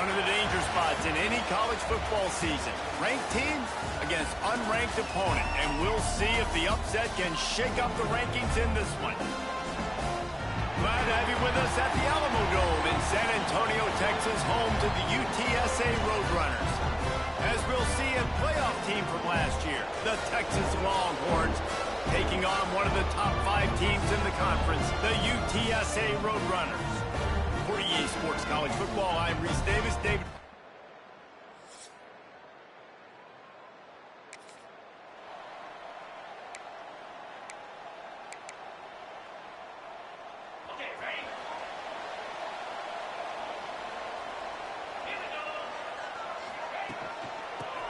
One of the danger spots in any college football season. Ranked team against unranked opponent. And we'll see if the upset can shake up the rankings in this one. Glad to have you with us at the Alamo Dome in San Antonio, Texas, home to the UTSA Roadrunners. As we'll see a playoff team from last year, the Texas Longhorns, taking on one of the top 5 teams in the conference, the UTSA Roadrunners. For EA Sports College Football, I'm Reese Davis. David.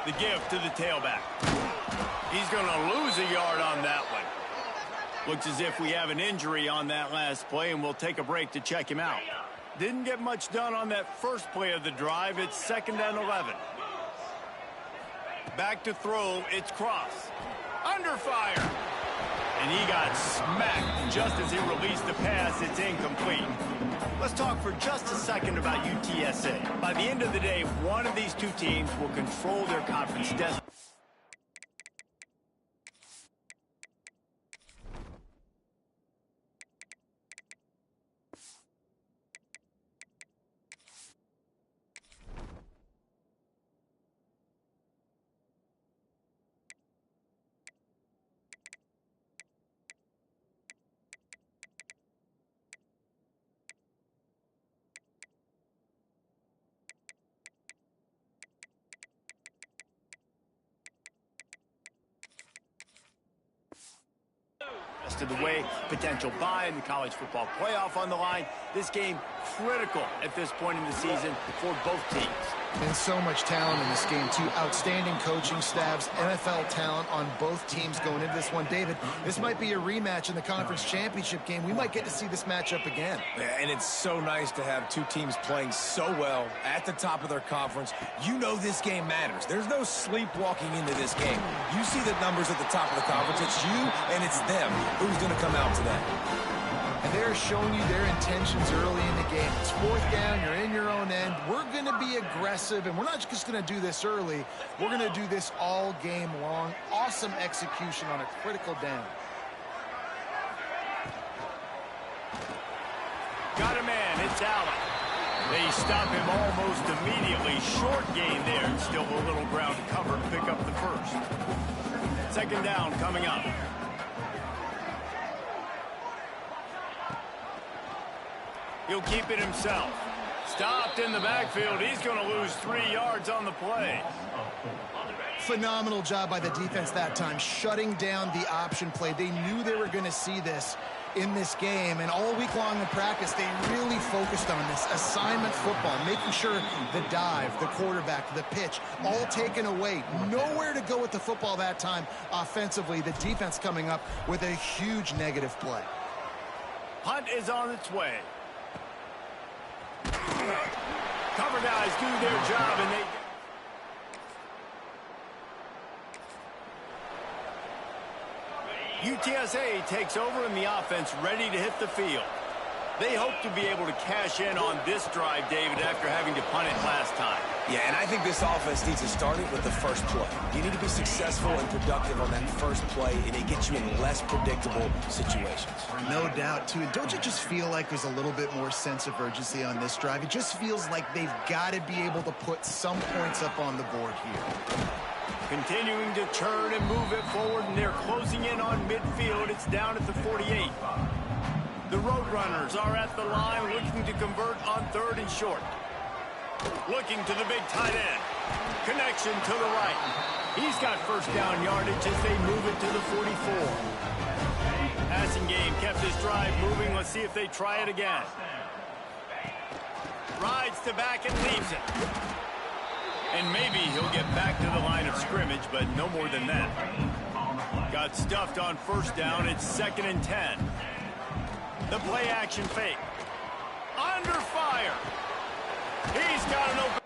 The give to the tailback. He's going to lose a yard on that one. Looks as if we have an injury on that last play, and we'll take a break to check him out. Didn't get much done on that first play of the drive. It's 2nd and 11. Back to throw. It's Cross. Under fire. And he got smacked just as he released the pass. It's incomplete. Let's talk for just a second about UTSA. By the end of the day, one of these two teams will control their conference destiny. Rest of the way, potential bye in the college football playoff on the line. This game critical at this point in the season for both teams. And so much talent in this game, too. Outstanding coaching staffs, NFL talent on both teams going into this one. David, this might be a rematch in the conference championship game. We might get to see this matchup again. Yeah, and it's so nice to have two teams playing so well at the top of their conference. You know this game matters. There's no sleepwalking into this game. You see the numbers at the top of the conference. It's you and it's them. Who's going to come out today? And they're showing you their intentions early in the game. It's 4th down, you're in your own end. We're going to be aggressive, and we're not just going to do this early. We're going to do this all game long. Awesome execution on a critical down. Got a man, it's Allen. They stop him almost immediately. Short gain there, and still a little ground to cover and pick up the first. 2nd down coming up. He'll keep it himself. Stopped in the backfield. He's going to lose 3 yards on the play. Phenomenal job by the defense that time, shutting down the option play. They knew they were going to see this in this game, and all week long in practice, they really focused on this assignment football, making sure the dive, the quarterback, the pitch, all taken away. Nowhere to go with the football that time offensively. The defense coming up with a huge negative play. Punt is on its way. Cover guys do their job, and they... UTSA takes over in the offense, ready to hit the field. They hope to be able to cash in on this drive, David, after having to punt it last time. Yeah, and I think this offense needs to start it with the first play. You need to be successful and productive on that first play, and it gets you in less predictable situations. No doubt, too. And don't you just feel like there's a little bit more sense of urgency on this drive? It just feels like they've got to be able to put some points up on the board here. Continuing to turn and move it forward, and they're closing in on midfield. It's down at the 48. The Roadrunners are at the line, looking to convert on 3rd and short. Looking to the big tight end. Connection to the right. He's got 1st down yardage as they move it to the 44. Passing game kept this drive moving. Let's see if they try it again. Rides to back and leaves it. And maybe he'll get back to the line of scrimmage, but no more than that. Got stuffed on 1st down. It's 2nd and 10. The play action fake. Under fire. He's got an open.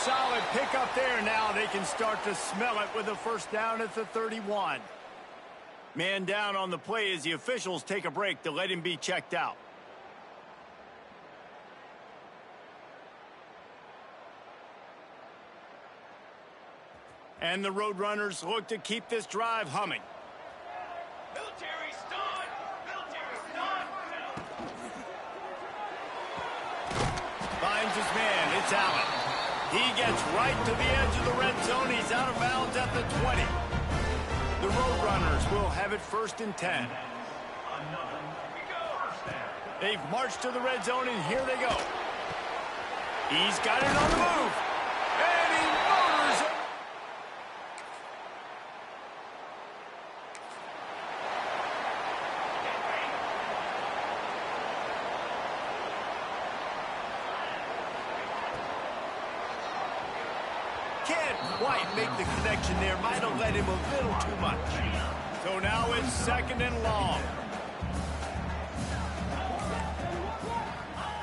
solid pickup there. Now they can start to smell it with a first down at the 31. Man down on the play as the officials take a break to let him be checked out. And the Roadrunners look to keep this drive humming. Military's done! Military's done! Finds his man. It's Allen. He gets right to the edge of the red zone. He's out of bounds at the 20. The Roadrunners will have it 1st and 10. They've marched to the red zone, and here they go. He's got it on the move. And he motors it. Can't quite make the connection there. Might have led him a little too much. So now it's 2nd and long.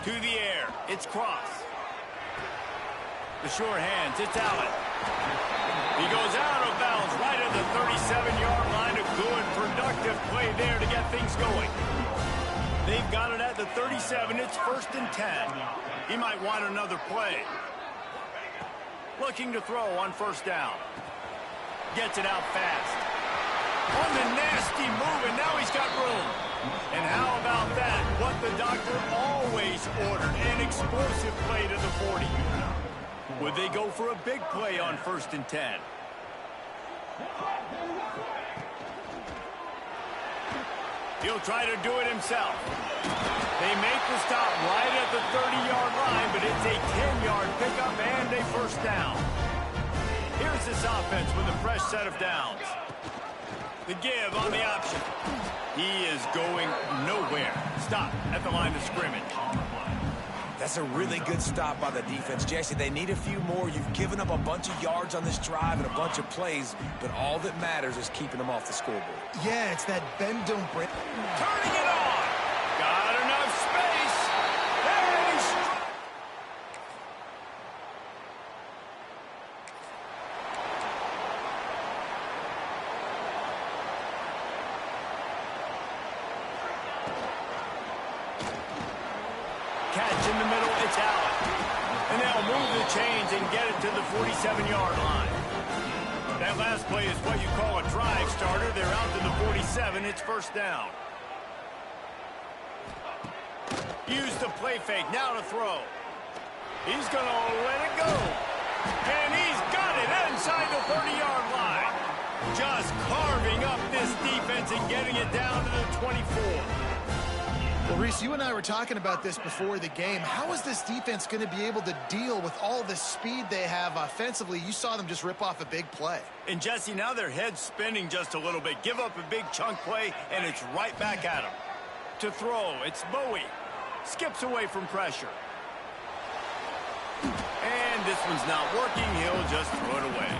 To the air. It's Cross. The sure hands. It's Allen. He goes out of bounds right at the 37-yard line. A good, productive play there to get things going. They've got it at the 37. It's 1st and 10. He might want another play. Looking to throw on 1st down. Gets it out fast. On the nasty move, and now he's got room. And how about that? What the doctor always ordered, an explosive play to the 40. Would they go for a big play on 1st and 10? He'll try to do it himself. They make the stop right at the 30-yard line, but it's a 10-yard pickup and a 1st down. Here's this offense with a fresh set of downs. The give on the option. He is going nowhere. Stop at the line of scrimmage. That's a really good stop by the defense. Jesse, they need a few more. You've given up a bunch of yards on this drive and a bunch of plays, but all that matters is keeping them off the scoreboard. Yeah, it's that bend, don't break. Turning it on. Got enough space. And he's catch in the middle. It's Allen. And they'll move the chains and get it to the 47-yard line. That last play is what you call a drive starter. They're out to the 47. It's 1st down. Use the play fake. Now to throw. He's going to let it go. And he's got it inside the 30-yard line. Just carving up this defense and getting it down to the 24. Well, Reese, you and I were talking about this before the game. How is this defense going to be able to deal with all the speed they have offensively? You saw them just rip off a big play. And, Jesse, now their head's spinning just a little bit. Give up a big chunk play, and it's right back at them. To throw, it's Bowie. Skips away from pressure. And this one's not working. He'll just throw it away.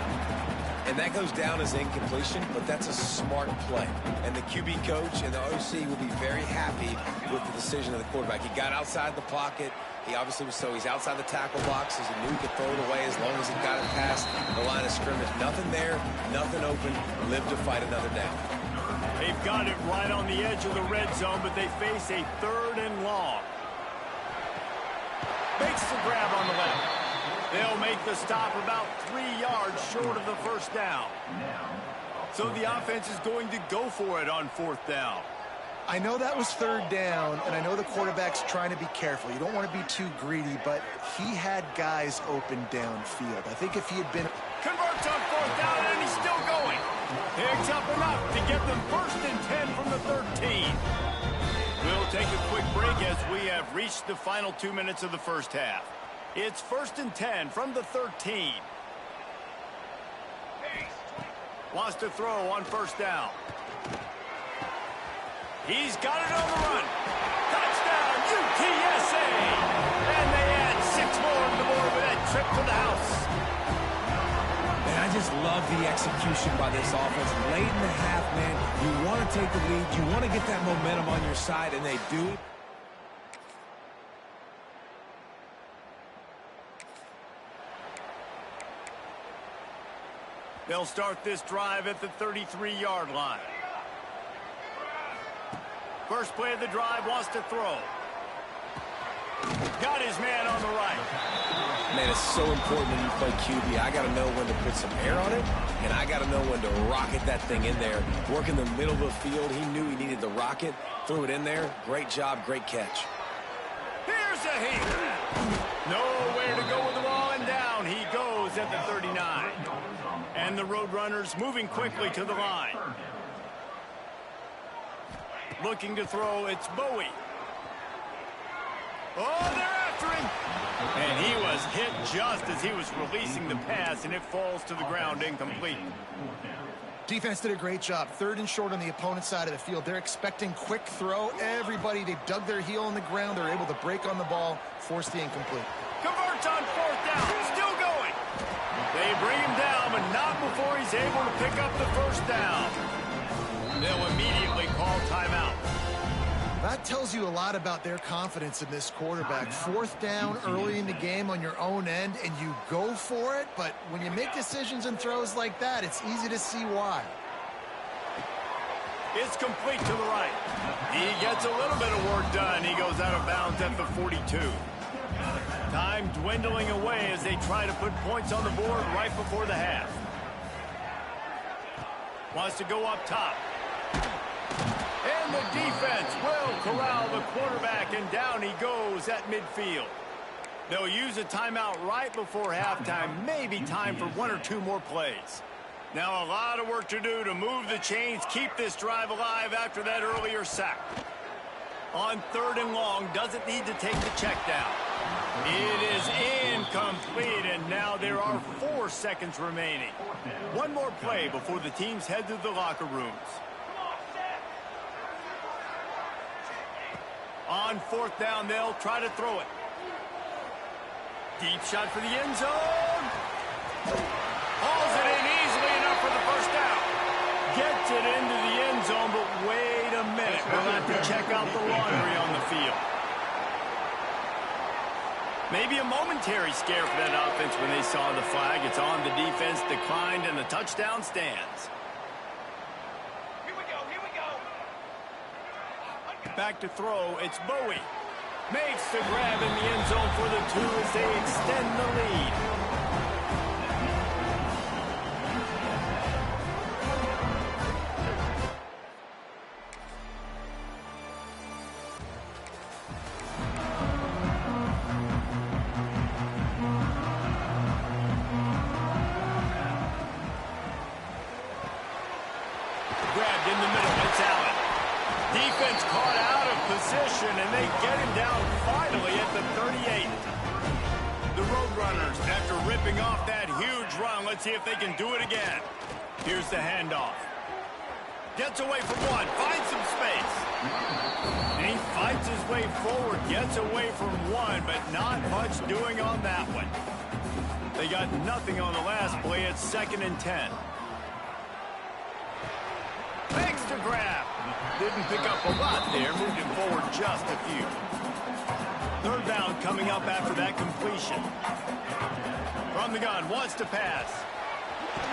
And that goes down as incompletion, but that's a smart play. And the QB coach and the OC will be very happy with the decision of the quarterback. He got outside the pocket. He obviously was he's outside the tackle box as he knew he could throw it away as long as he got it past the line of scrimmage. Nothing there, nothing open. Live to fight another down. They've got it right on the edge of the red zone, but they face a 3rd and long. Makes the grab on the left. They'll make the stop about 3 yards short of the 1st down. So the offense is going to go for it on 4th down. I know that was 3rd down, and I know the quarterback's trying to be careful. You don't want to be too greedy, but he had guys open downfield. I think if he had been... Converts on 4th down, and he's still going. Picks up enough to get them 1st and 10 from the 13. We'll take a quick break as we have reached the final 2 minutes of the 1st half. It's 1st and 10 from the 13. Wants to throw on 1st down. He's got it on the run. Touchdown, UTSA! And they add 6 more on the board with that trip to the house. And I just love the execution by this offense. Late in the half, man, you want to take the lead. You want to get that momentum on your side, and they do it. They'll start this drive at the 33-yard line. First play of the drive, wants to throw. Got his man on the right. Man, it's so important when you play QB. I got to know when to put some air on it, and I got to know when to rocket that thing in there. Work in the middle of the field. He knew he needed the rocket. Threw it in there. Great job, great catch. Here's a heater. Nowhere to go with the ball, and down he goes at the 39. And the Roadrunners moving quickly to the line. Looking to throw, it's Bowie. Oh, they're after him. And he was hit just as he was releasing the pass, and it falls to the ground incomplete. Defense did a great job. 3rd and short on the opponent's side of the field. They're expecting quick throw. Everybody, they dug their heel on the ground. They're able to break on the ball, force the incomplete. Converts on 4th down, still going. They bring him down, but not before he's able to pick up the first down. They'll immediately call timeout. That tells you a lot about their confidence in this quarterback. 4th down early in the game on your own end, and you go for it. But when you make decisions and throws like that, it's easy to see why. It's complete to the right. He gets a little bit of work done. He goes out of bounds at the 42. Time dwindling away as they try to put points on the board right before the half. Wants to go up top. And the defense will corral the quarterback, and down he goes at midfield. They'll use a timeout right before halftime, maybe time for 1 or 2 more plays. Now a lot of work to do to move the chains, keep this drive alive after that earlier sack. On 3rd and long, doesn't need to take the check down. It is incomplete, and now there are 4 seconds remaining. 1 more play before the teams head to the locker rooms. On 4th down, they'll try to throw it. Deep shot for the end zone. Hauls it in easily enough for the first down. Gets it into the end zone, but wait a minute. We'll have to check out the laundry on the field. Maybe a momentary scare for that offense when they saw the flag. It's on, the defense declined, and the touchdown stands. Back to throw, it's Bowie. Makes the grab in the end zone for the 2 as they extend the lead. Grabbed in the middle, it's Allen. Defense caught out of position, and they get him down finally at the 38. The Roadrunners, after ripping off that huge run, let's see if they can do it again. Here's the handoff. Gets away from one, finds some space. And he fights his way forward, gets away from one, but not much doing on that one. They got nothing on the last play. It's 2nd and 10. Makes the grab. Didn't pick up a lot there, moved him forward just a few. 3rd down coming up after that completion. From the gun, wants to pass.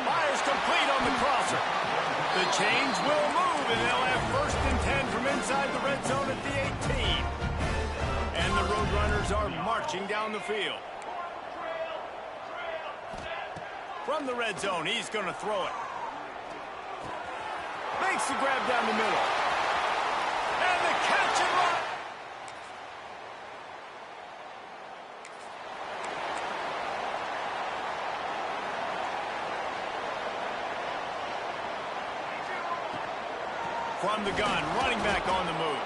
Fires complete on the crosser. The chains will move, and they'll have 1st and 10 from inside the red zone at the 18. And the Roadrunners are marching down the field. From the red zone, he's going to throw it. Makes the grab down the middle. And the catch and run. From the gun, running back on the move.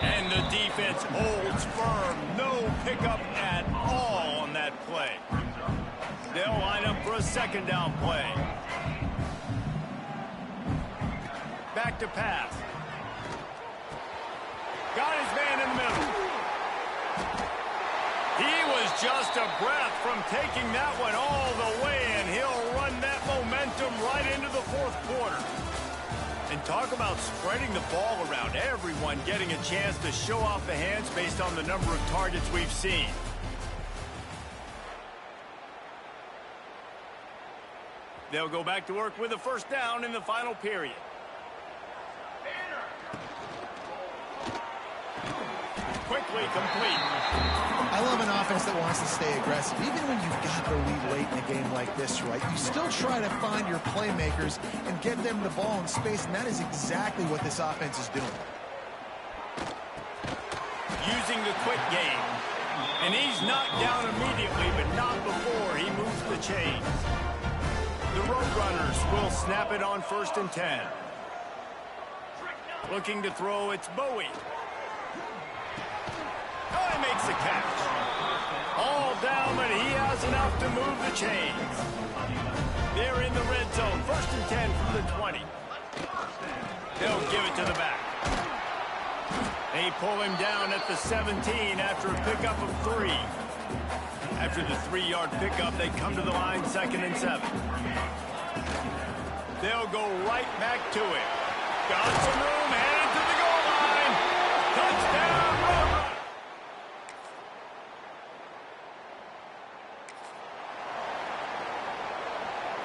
And the defense holds firm. No pickup at all on that play. They'll line up for a 2nd down play. Back to pass. Got his man in the middle. He was just a breath from taking that one all the way, and he'll run that momentum right into the 4th quarter. And talk about spreading the ball around. Everyone getting a chance to show off the hands based on the number of targets we've seen. They'll go back to work with a first down in the final period. Quickly complete. I love an offense that wants to stay aggressive. Even when you've got the lead late in a game like this, right, you still try to find your playmakers and get them the ball in space, and that is exactly what this offense is doing. Using the quick game. And he's knocked down immediately, but not before he moves the chains. The Roadrunners will snap it on 1st and 10. Looking to throw, it's Bowie. Oh, he makes the catch. All down, but he has enough to move the chains. They're in the red zone. 1st and 10 from the 20. They'll give it to the back. They pull him down at the 17 after a pickup of 3. After the 3-yard pickup, they come to the line 2nd and 7. They'll go right back to it. Got some room, headed to the goal line. Touchdown, Roadrunners.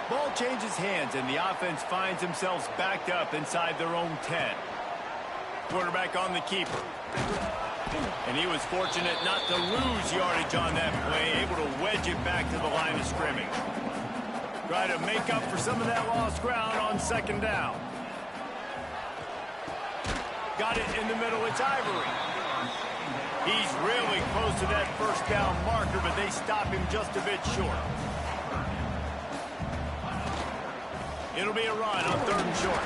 Ball changes hands, and the offense finds themselves backed up inside their own 10. Quarterback on the keeper. And he was fortunate not to lose yardage on that play, able to wedge it back to the line of scrimmage. Try to make up for some of that lost ground on 2nd down. Got it in the middle, it's Ivory. He's really close to that 1st down marker, but they stop him just a bit short. It'll be a run on 3rd and short.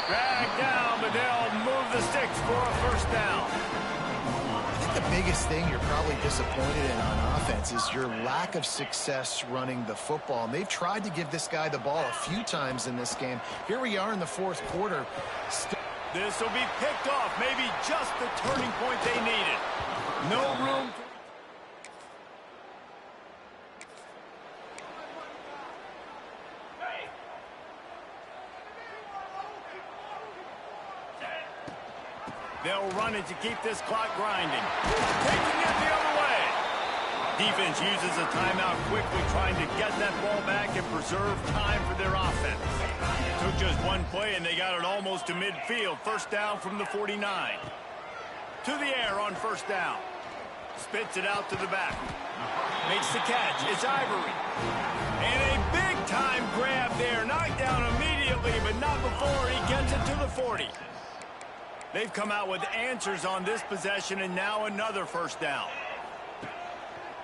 Dragged down, but they'll move the sticks for a 1st down. I think the biggest thing you're probably disappointed in on offense is your lack of success running the football. And they've tried to give this guy the ball a few times in this game. Here we are in the 4th quarter. This will be picked off, maybe just the turning point they needed. No room to... They'll run it to keep this clock grinding. Taking it the other way. Defense uses a timeout quickly, trying to get that ball back and preserve time for their offense. Took just one play, and they got it almost to midfield. 1st down from the 49. To the air on 1st down. Spits it out to the back. Makes the catch. It's Ivory. And a big-time grab there. Knocked down immediately, but not before he gets it to the 40. They've come out with answers on this possession, and now another 1st down.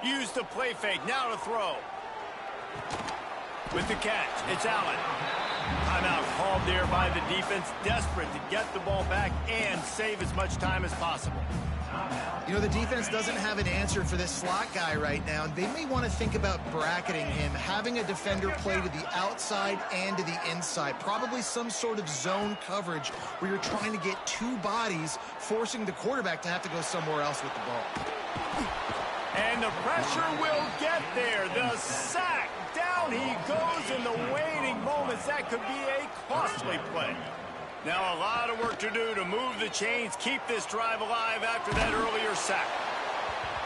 Use the play fake, now to throw. With the catch, it's Allen. Timeout called there by the defense, desperate to get the ball back and save as much time as possible. You know, the defense doesn't have an answer for this slot guy right now. They may want to think about bracketing him, having a defender play to the outside and to the inside. Probably some sort of zone coverage where you're trying to get 2 bodies, forcing the quarterback to have to go somewhere else with the ball. And the pressure will get there. The sack. Down he goes in the waiting moments. That could be a costly play. Now a lot of work to do to move the chains, keep this drive alive after that earlier sack.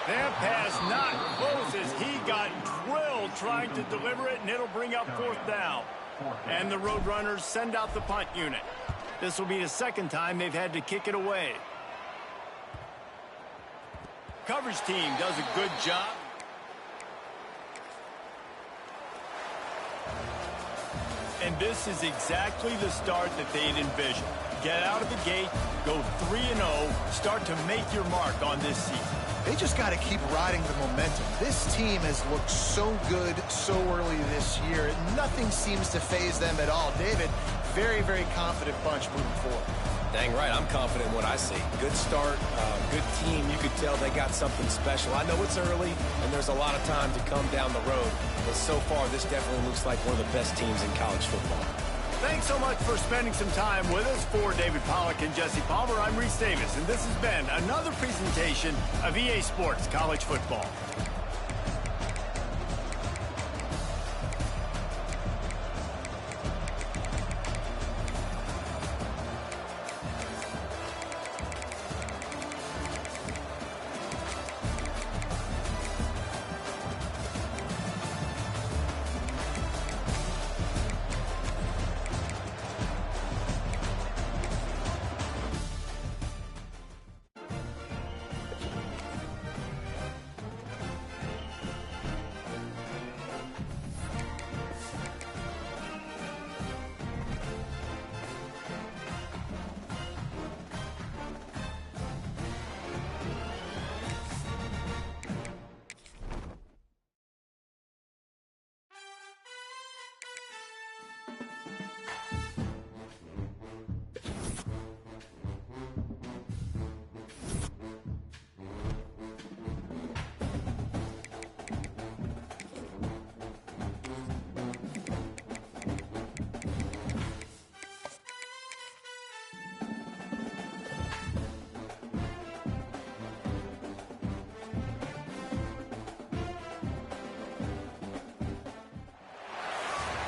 That pass not close as he got drilled trying to deliver it, and it'll bring up 4th down. And the Roadrunners send out the punt unit. This will be the 2nd time they've had to kick it away. Coverage team does a good job. And this is exactly the start that they'd envisioned. Get out of the gate, go 3-0, start to make your mark on this season. They just got to keep riding the momentum. This team has looked so good so early this year. Nothing seems to faze them at all. David, very, very confident bunch moving forward. Dang right, I'm confident in what I see. Good start, good team. You could tell they got something special. I know it's early, and there's a lot of time to come down the road. But so far, this definitely looks like one of the best teams in college football. Thanks so much for spending some time with us. For David Pollack and Jesse Palmer, I'm Reese Davis, and this has been another presentation of EA Sports College Football.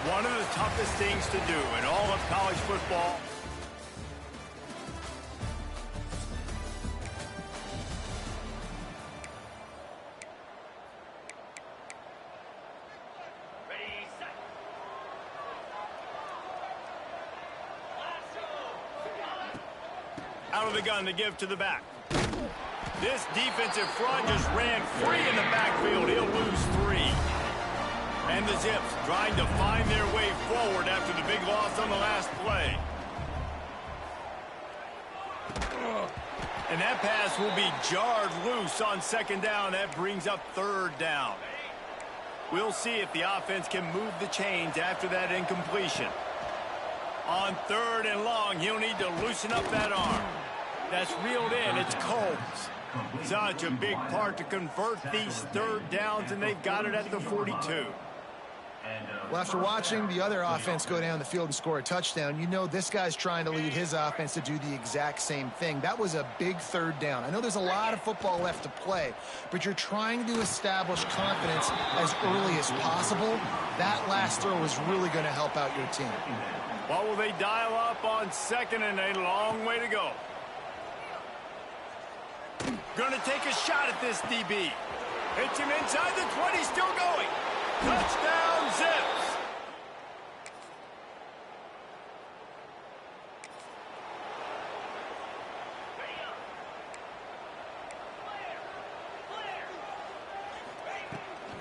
One of the toughest things to do in all of college football. Ready, set. Out of the gun to give to the back. This defensive front just ran free in the backfield. He'll lose 3. And the Zips trying to find their way forward after the big loss on the last play. And that pass will be jarred loose on second down. That brings up third down. We'll see if the offense can move the chains after that incompletion. On third and long, he'll need to loosen up that arm. That's reeled in. It's Combs. Such a big part to convert these third downs, and they've got it at the 42. Well, after watching the other offense go down the field and score a touchdown, you know this guy's trying to lead his offense to do the exact same thing. That was a big third down. I know there's a lot of football left to play, but you're trying to establish confidence as early as possible. That last throw is really going to help out your team. What will they dial up on second and a long way to go? Going to take a shot at this DB. Hits him inside the 20, still going. Touchdown, Zips.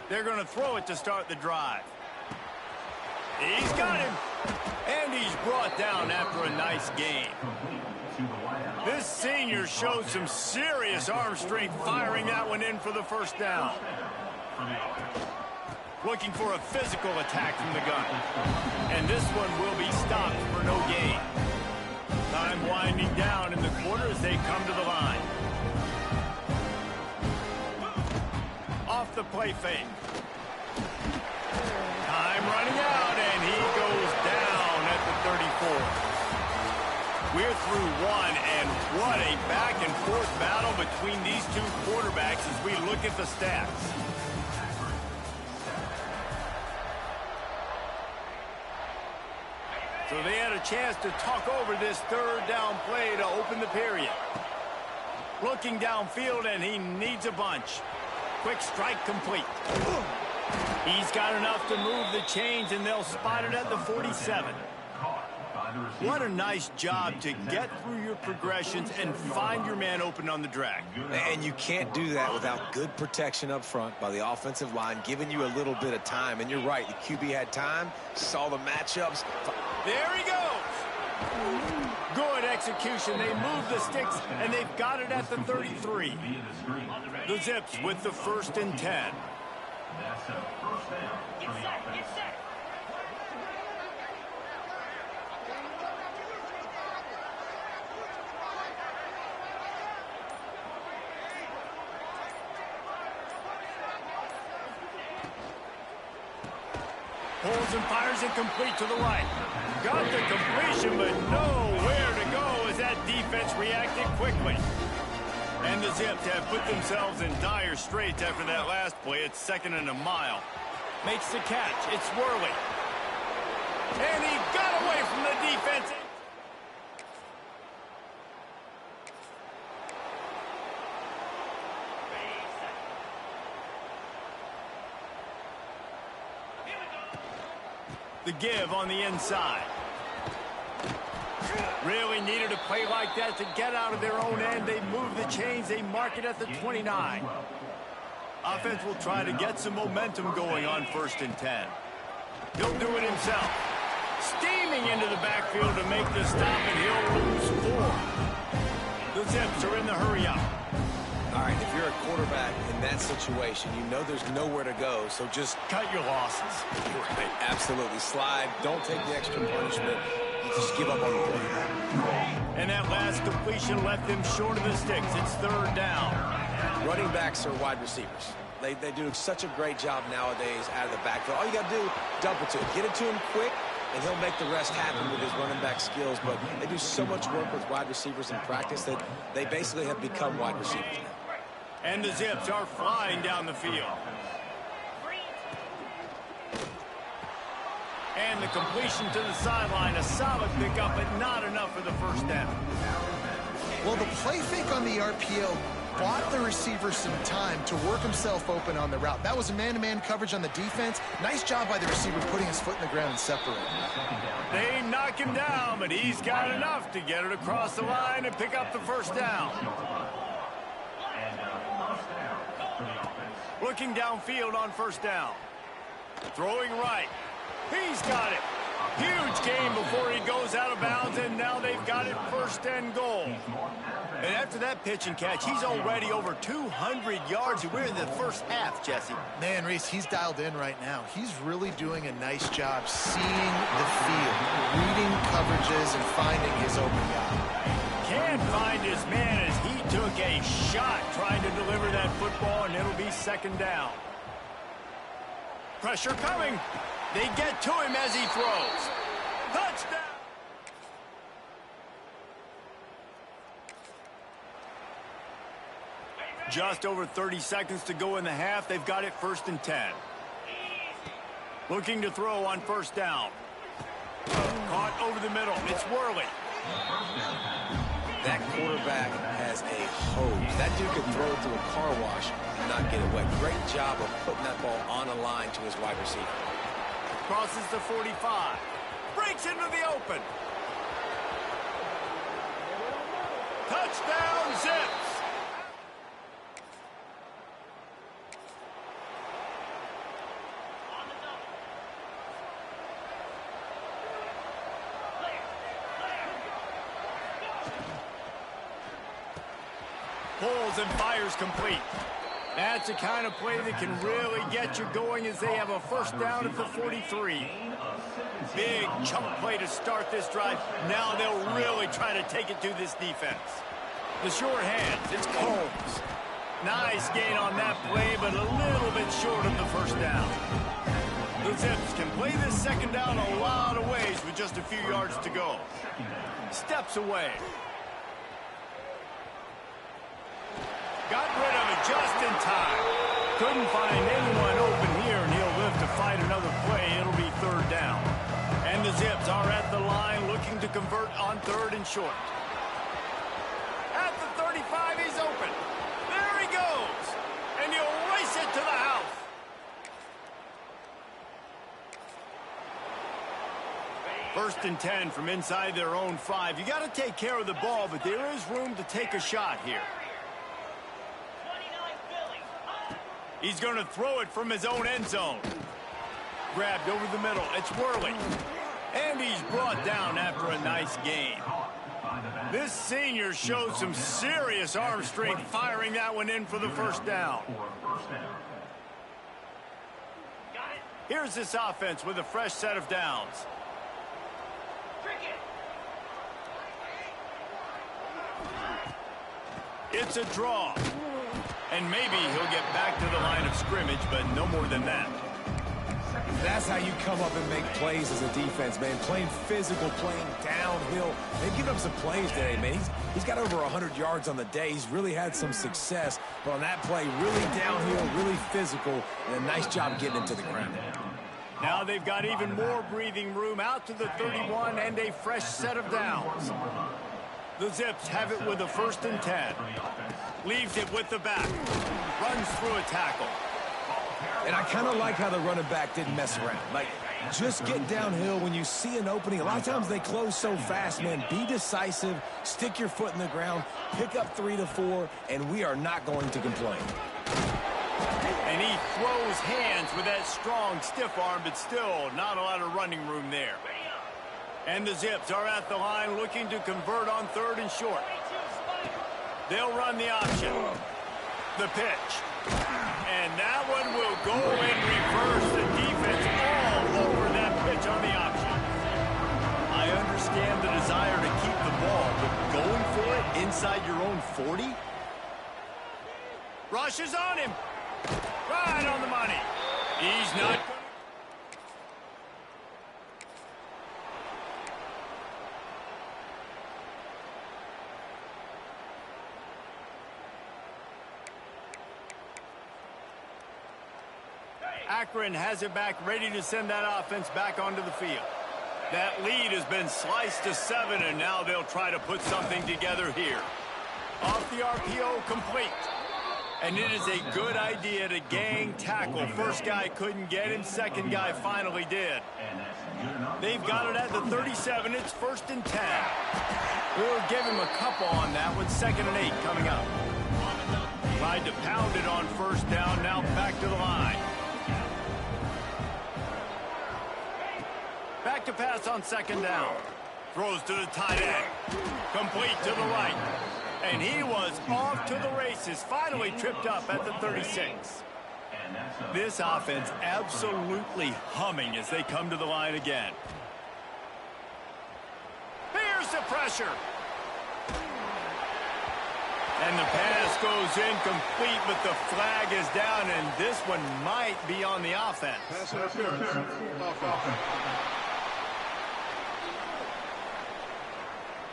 They're going to throw it to start the drive. He's got him. And he's brought down after a nice gain. This senior showed some serious arm strength firing that one in for the first down. Looking for a physical attack from the gun. And this one will be stopped for no gain. Time winding down in the quarter as they come to the line. Off the play fake. Time running out, and he goes down at the 34. We're through one, and what a back-and-forth battle between these two quarterbacks as we look at the stats. So they had a chance to talk over this third down play to open the period. Looking downfield, and he needs a bunch. Quick strike complete. He's got enough to move the chains, and they'll spot it at the 47. What a nice job to get through your progressions and find your man open on the drag. And you can't do that without good protection up front by the offensive line, giving you a little bit of time. And you're right, the QB had time, saw the matchups. There he goes. Good execution. They move the sticks, and they've got it at the 33. The Zips with the 1st and 10. That's a first down. Get set, get set. Pulls and fires it complete to the right. Got the completion, but nowhere to go as that defense reacted quickly. And the Zips have put themselves in dire straits after that last play. It's 2nd and a mile. Makes the catch. It's Worley. And he got away from the defense. The give on the inside. Really needed a play like that to get out of their own end. They move the chains. They mark it at the 29. Offense will try to get some momentum going on 1st and 10. He'll do it himself. Steaming into the backfield to make the stop, and he'll lose 4. The Zips are in the hurry-up. All right, if you're a quarterback in that situation, you know there's nowhere to go, so just Cut your losses. right, absolutely slide. Don't take the extra punishment. You just give up on the play. And that last completion left them short of the sticks. It's 3rd down. Running backs are wide receivers. They do such a great job nowadays out of the backfield. All you got to do, dump it to him. Get it to him quick, and he'll make the rest happen with his running back skills. But they do so much work with wide receivers in practice that they basically have become wide receivers now. And the Zips are flying down the field. And the completion to the sideline, a solid pickup, but not enough for the first down. Well, the play fake on the RPO bought the receiver some time to work himself open on the route. That was a man-to-man coverage on the defense. Nice job by the receiver putting his foot in the ground and separating. They knock him down, but he's got enough to get it across the line and pick up the first down. Looking downfield on first down. Throwing right. He's got it. Huge gain before he goes out of bounds, and now they've got it first and goal. And after that pitch and catch, he's already over 200 yards. We're in the first half, Jesse. Man, Reese, he's dialed in right now. He's really doing a nice job seeing the field, reading coverages, and finding his open guy. Can't find his man as he took a shot trying to deliver that football, and it'll be second down. Pressure coming. They get to him as he throws. Touchdown! Just over 30 seconds to go in the half. They've got it first and 10. Looking to throw on first down. Caught over the middle. It's Worley. That quarterback has a hose. That dude could throw it through a car wash and not get it wet. Great job of putting that ball on a line to his wide receiver. Crosses the 45. Breaks into the open. Touchdown, Zips. Pulls and fires complete. That's the kind of play that can really get you going as they have a first down at the 43. Big chunk play to start this drive. Now they'll really try to take it to this defense. The short hands, it's Combs. Nice gain on that play, but a little bit short of the first down. The Zips can play this second down a lot of ways with just a few yards to go. Steps away. Got rid of it just in time. Couldn't find anyone open here, and he'll live to fight another play. It'll be third down. And the Zips are at the line looking to convert on third and short. At the 35, he's open. There he goes. And he'll race it to the house. First and 10 from inside their own 5. You got to take care of the ball, but there is room to take a shot here. He's going to throw it from his own end zone. Grabbed over the middle. It's Worley. And he's brought down after a nice gain. This senior showed some serious arm strength firing that one in for the first down. Here's this offense with a fresh set of downs. It's a draw. And maybe he'll get back to the line of scrimmage, but no more than that. That's how you come up and make plays as a defense, man. Playing physical, playing downhill. They've given up some plays today, man. He's got over 100 yards on the day. He's really had some success. But on that play, really downhill, really physical, and a nice job getting into the ground. Now they've got even more breathing room out to the 31 and a fresh set of downs. The Zips have it with a first and 10. Leaves it with the back. Runs through a tackle. And I kind of like how the running back didn't mess around. Like, just get downhill when you see an opening. A lot of times they close so fast, man. Be decisive. Stick your foot in the ground. Pick up 3 to 4, and we are not going to complain. And he throws hands with that strong, stiff arm, but still not a lot of running room there. And the Zips are at the line looking to convert on third and short. They'll run the option. The pitch. And that one will go in reverse. The defense all over that pitch on the option. I understand the desire to keep the ball, but going for it inside your own 40? Rushes on him. Right on the money. He's not... Akron has it back, ready to send that offense back onto the field. That lead has been sliced to 7, and now they'll try to put something together here. Off the RPO, complete. And it is a good idea to gang tackle. First guy couldn't get him, second guy finally did. They've got it at the 37. It's 1st and 10. We'll give him a couple on that one. 2nd and 8 coming up. Tried to pound it on 1st down, now back to the line. Back to pass on 2nd down. Throws to the tight end. Complete to the right. And he was off to the races. Finally tripped up at the 36. This offense absolutely humming as they come to the line again. Here's the pressure. And the pass goes incomplete, but the flag is down, and this one might be on the offense.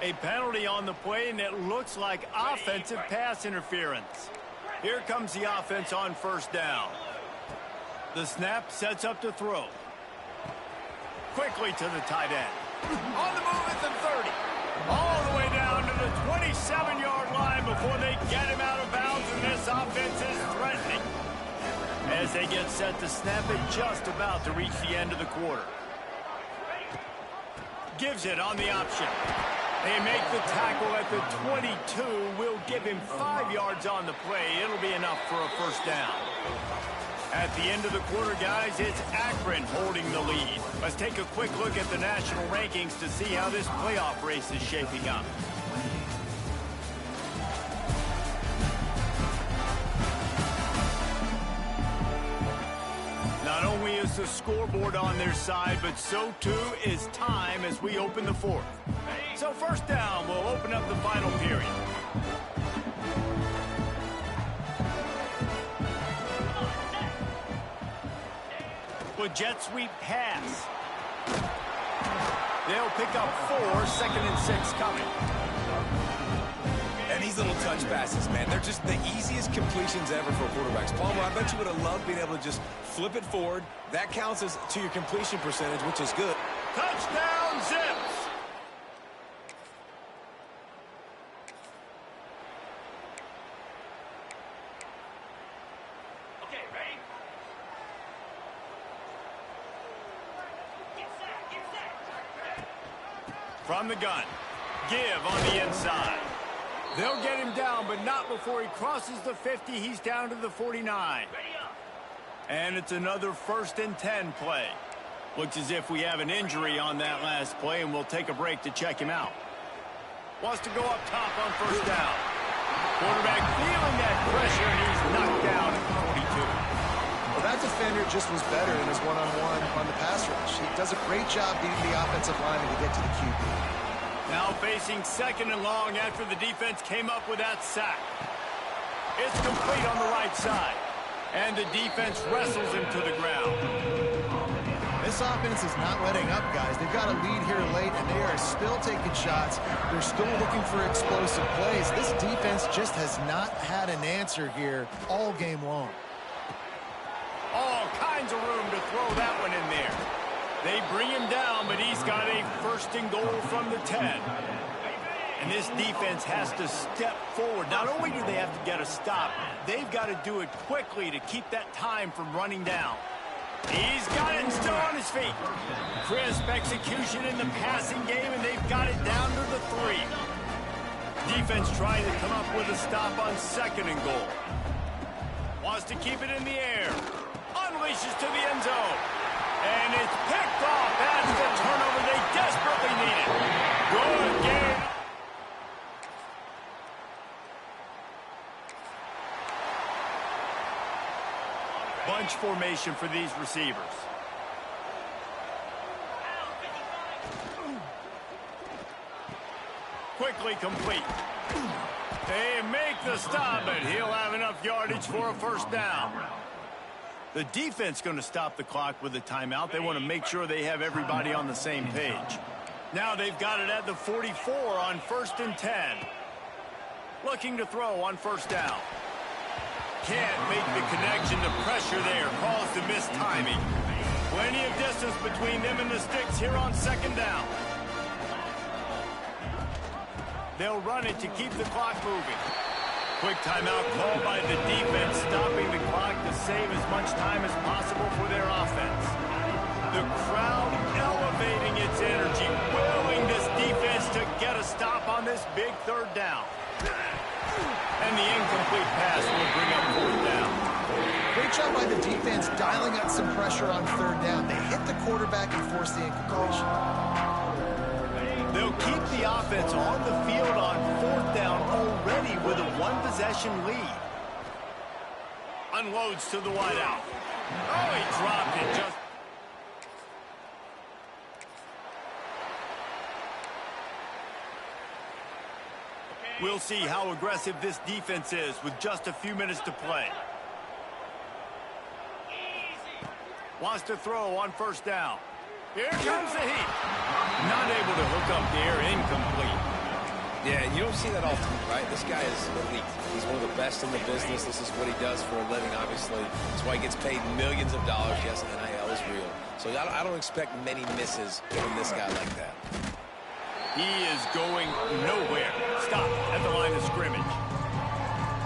A penalty on the play, and it looks like offensive pass interference. Here comes the offense on 1st down. The snap sets up to throw. Quickly to the tight end. On the move at the 30. All the way down to the 27-yard line before they get him out of bounds, and this offense is threatening. As they get set to snap it, just about to reach the end of the quarter. Gives it on the option. They make the tackle at the 22. Will give him 5 yards on the play. It'll be enough for a 1st down. At the end of the quarter, guys, it's Akron holding the lead. Let's take a quick look at the national rankings to see how this playoff race is shaping up. Not only is the scoreboard on their side, but so too is time as we open the 4th. So 1st down, we'll open up the final period. With jet sweep pass. They'll pick up 4, 2nd and 6 coming. And these little touch passes, man, they're just the easiest completions ever for quarterbacks. Palmer, I bet you would have loved being able to just flip it forward. That counts as to your completion percentage, which is good. Touchdown, Zips! From the gun. Give on the inside. They'll get him down, but not before he crosses the 50. He's down to the 49. And it's another 1st and 10 play. Looks as if we have an injury on that last play, and we'll take a break to check him out. Wants to go up top on 1st down. Quarterback feeling that pressure, and he's knocked down at the 42. Well, that defender just was better in his one-on-one on the pass rush. He does a great job beating the offensive lineman to get to the QB. Now facing 2nd and long after the defense came up with that sack. It's complete on the right side. And the defense wrestles him to the ground. This offense is not letting up, guys. They've got a lead here late, and they are still taking shots. They're still looking for explosive plays. This defense just has not had an answer here all game long. All kinds of room to throw that one in there. They bring him down, but he's got a 1st and goal from the 10. And this defense has to step forward. Not only do they have to get a stop, they've got to do it quickly to keep that time from running down. He's got it and still on his feet. Crisp execution in the passing game, and they've got it down to the 3. Defense trying to come up with a stop on 2nd and goal. Wants to keep it in the air. Unleashes to the end zone. And it's picked off. That's the turnover they desperately needed. Good game. Bunch formation for these receivers. Quickly complete. They make the stop, but he'll have enough yardage for a 1st down. The defense going to stop the clock with a timeout. They want to make sure they have everybody on the same page. Now they've got it at the 44 on 1st and 10. Looking to throw on 1st down. Can't make the connection. The pressure there caused the missed timing. Plenty of distance between them and the sticks here on second down. They'll run it to keep the clock moving. Quick timeout called by the defense, stopping the clock to save as much time as possible for their offense. The crowd elevating its energy, willing this defense to get a stop on this big third down. And the incomplete pass will bring up fourth down. Great job by the defense dialing up some pressure on third down. They hit the quarterback and forced the incompletion. They'll keep the offense on the field on fourth down already with a one-possession lead. Unloads to the wideout. Oh, he dropped it just... We'll see how aggressive this defense is with just a few minutes to play. Wants to throw on first down. Here comes the heat. Not able to hook up there, incomplete. Yeah, and you don't see that often, right? This guy is elite. He's one of the best in the business. This is what he does for a living, obviously. That's why he gets paid millions of dollars. Yes, NIL is real. So I don't expect many misses from this guy like that. He is going nowhere. Stop at the line of scrimmage.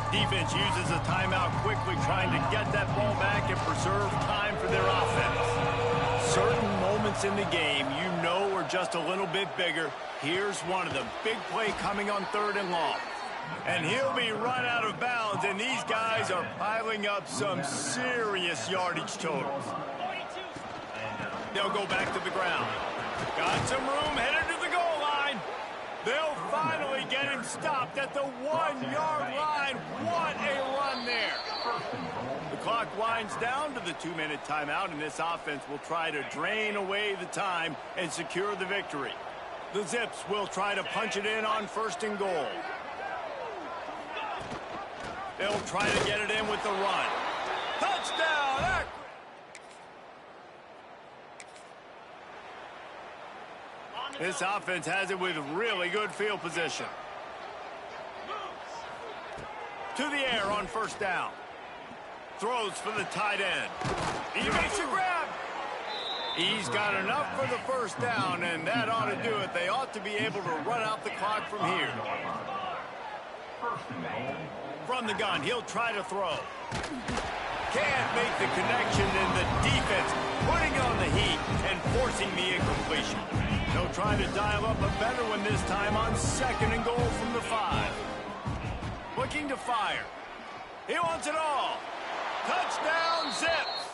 Defense uses a timeout quickly, trying to get that ball back and preserve time for their offense. Certain moments in the game you know are just a little bit bigger. Here's one of them. Big play coming on third and long. And he'll be run out of bounds, and these guys are piling up some serious yardage totals. They'll go back to the ground. Got some room, headed to the goal line. They'll finally get him stopped at the 1-yard line. What a run there. The clock winds down to the 2-minute timeout, and this offense will try to drain away the time and secure the victory. The Zips will try to punch it in on first and goal. They'll try to get it in with the run. Touchdown! This offense has it with really good field position. To the air on first down. Throws for the tight end. He makes a grab. He's got enough for the first down, and that ought to do it. They ought to be able to run out the clock from here. From the gun, he'll try to throw. Can't make the connection, and the defense putting on the heat and forcing the incompletion. They'll try to dial up a better one this time on second and goal from the 5. Looking to fire. He wants it all. Touchdown, Zips.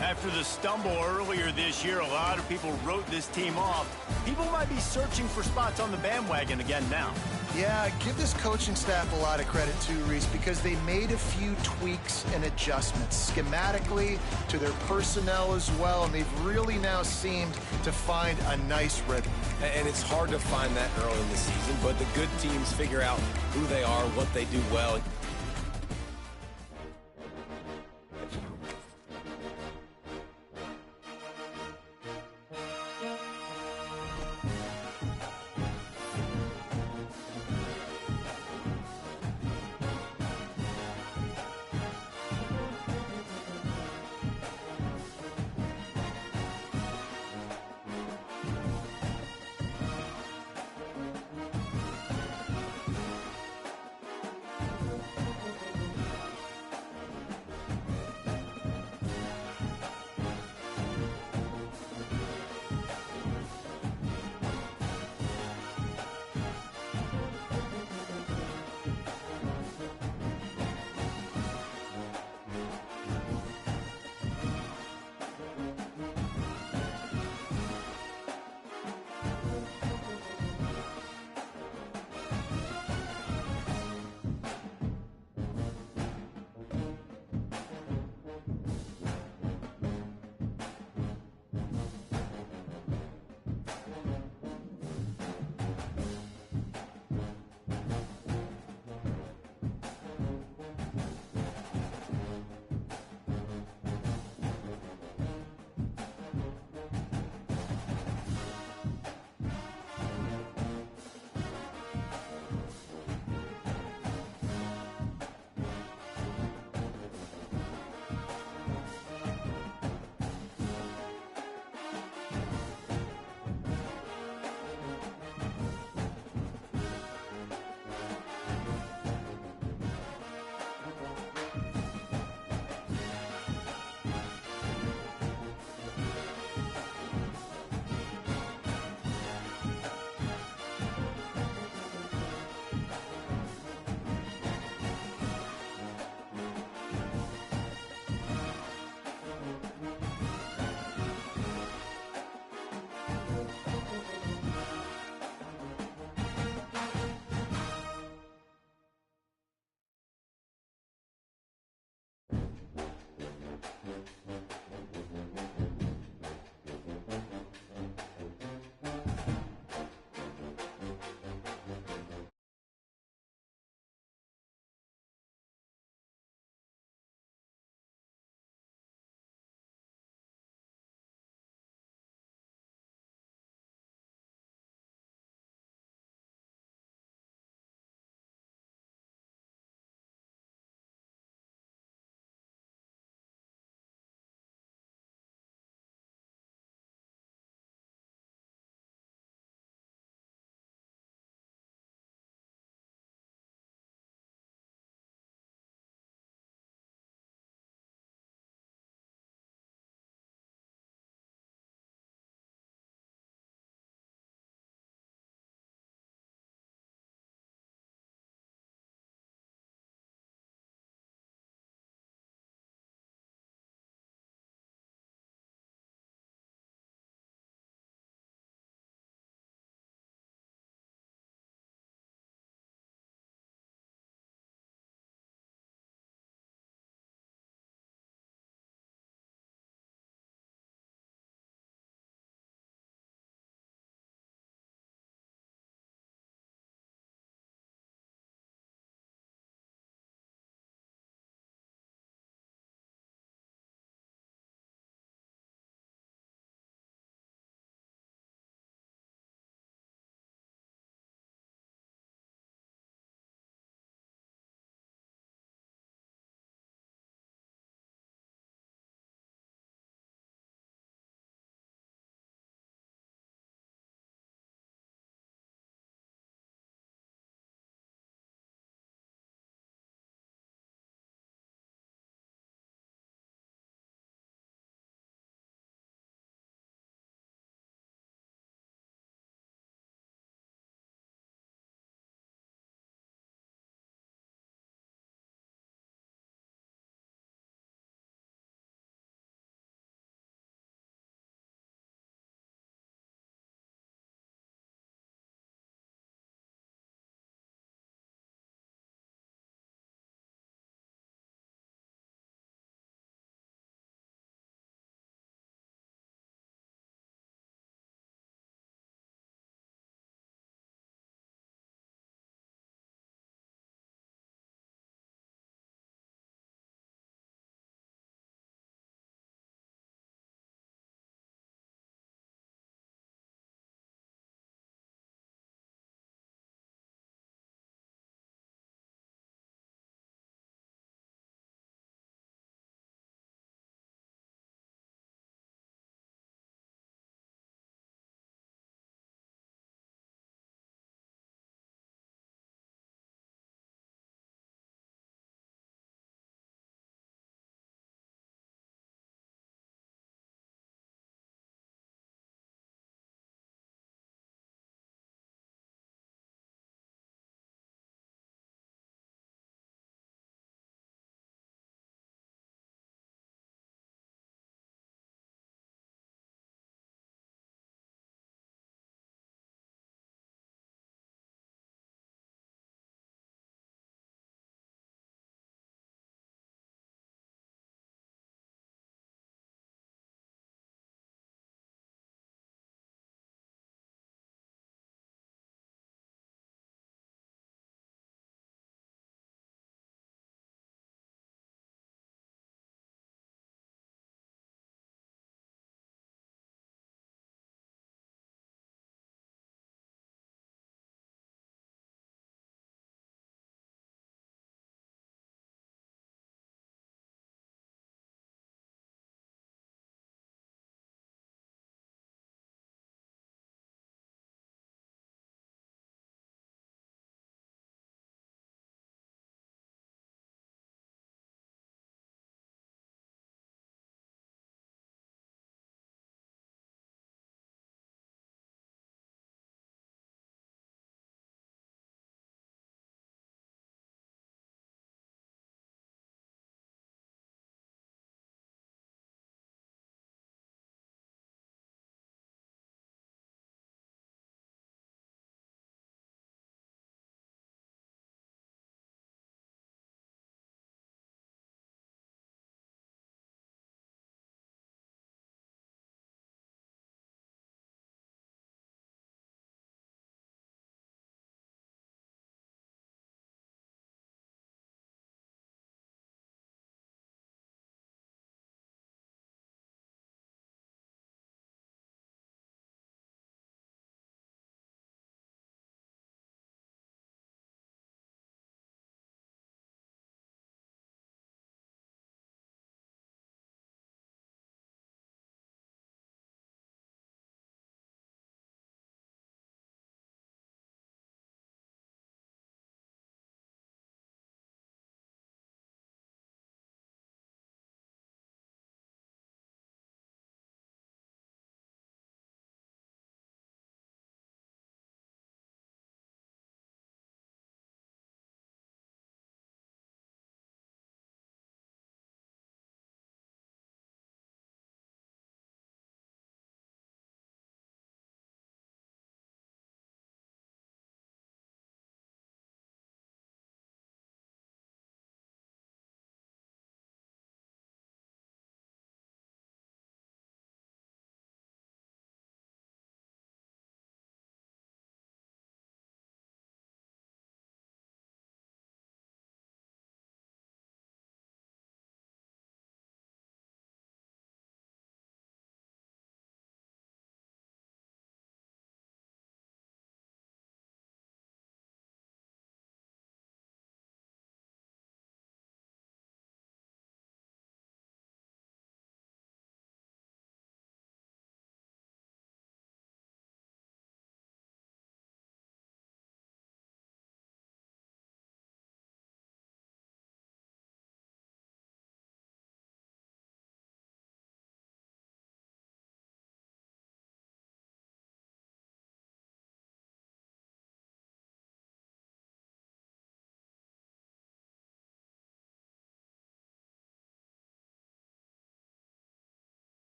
After the stumble earlier this year, a lot of people wrote this team off. People might be searching for spots on the bandwagon again now. Yeah, give this coaching staff a lot of credit too, Reese, because they made a few tweaks and adjustments schematically to their personnel as well, and they've really now seemed to find a nice rhythm. And it's hard to find that early in the season, but the good teams figure out who they are, what they do well.